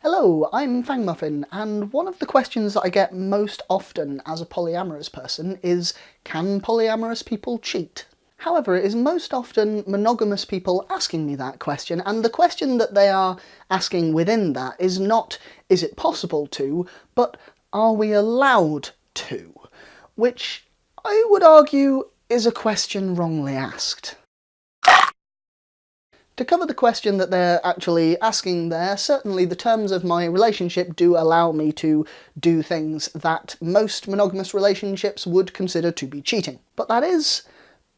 Hello, I'm Fangmuffin, and one of the questions that I get most often as a polyamorous person is, can polyamorous people cheat? However, it is most often monogamous people asking me that question, and the question that they are asking within that is not, is it possible to, but are we allowed to? Which I would argue is a question wrongly asked. To cover the question that they're actually asking there, certainly the terms of my relationship do allow me to do things that most monogamous relationships would consider to be cheating. But that is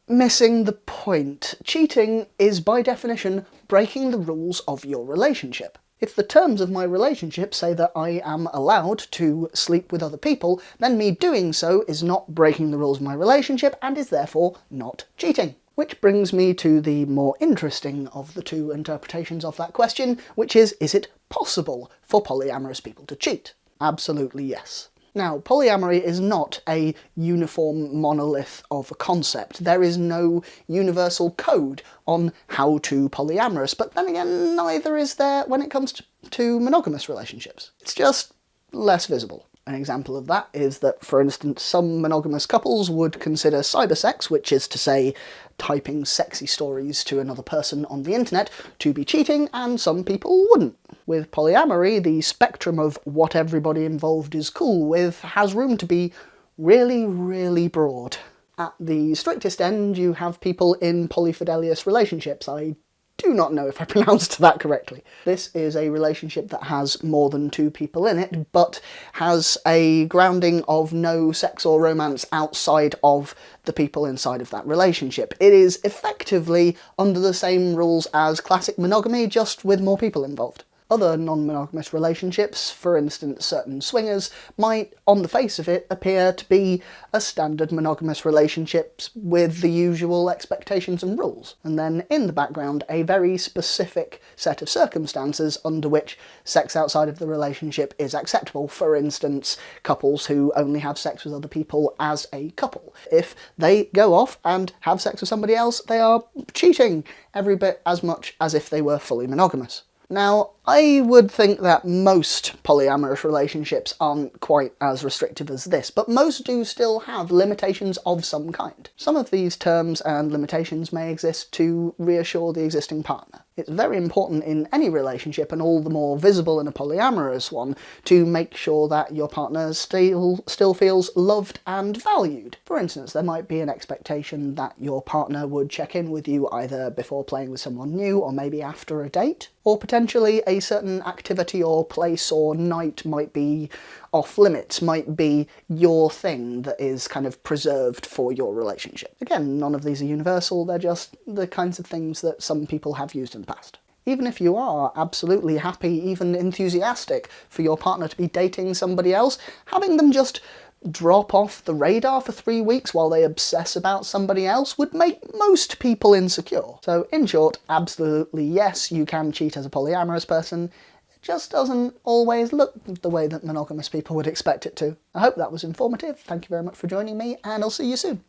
missing the point. Cheating is, by definition, breaking the rules of your relationship. If the terms of my relationship say that I am allowed to sleep with other people, then me doing so is not breaking the rules of my relationship and is therefore not cheating. Which brings me to the more interesting of the two interpretations of that question, which is it possible for polyamorous people to cheat? Absolutely yes. Now, polyamory is not a uniform monolith of a concept. There is no universal code on how to polyamorous, but then again, neither is there when it comes to monogamous relationships. It's just less visible. An example of that is that, for instance, some monogamous couples would consider cybersex, which is to say typing sexy stories to another person on the internet, to be cheating, and some people wouldn't. With polyamory, the spectrum of what everybody involved is cool with has room to be really, really broad. At the strictest end, you have people in polyfidelious relationships. I do not know if I pronounced that correctly. This is a relationship that has more than two people in it, but has a grounding of no sex or romance outside of the people inside of that relationship. It is effectively under the same rules as classic monogamy, just with more people involved. Other non-monogamous relationships, for instance certain swingers, might, on the face of it, appear to be a standard monogamous relationship with the usual expectations and rules, and then in the background a very specific set of circumstances under which sex outside of the relationship is acceptable. For instance, couples who only have sex with other people as a couple. If they go off and have sex with somebody else, they are cheating every bit as much as if they were fully monogamous. Now, I would think that most polyamorous relationships aren't quite as restrictive as this, but most do still have limitations of some kind. Some of these terms and limitations may exist to reassure the existing partner. It's very important in any relationship, and all the more visible in a polyamorous one, to make sure that your partner still feels loved and valued. For instance, there might be an expectation that your partner would check in with you either before playing with someone new or maybe after a date, or potentially a certain activity or place or night might be off limits, might be your thing that is kind of preserved for your relationship. Again, none of these are universal, they're just the kinds of things that some people have used in the past. Even if you are absolutely happy, even enthusiastic for your partner to be dating somebody else, having them just drop off the radar for 3 weeks while they obsess about somebody else would make most people insecure. So in short, absolutely yes, you can cheat as a polyamorous person. It just doesn't always look the way that monogamous people would expect it to. I hope that was informative. Thank you very much for joining me, and I'll see you soon.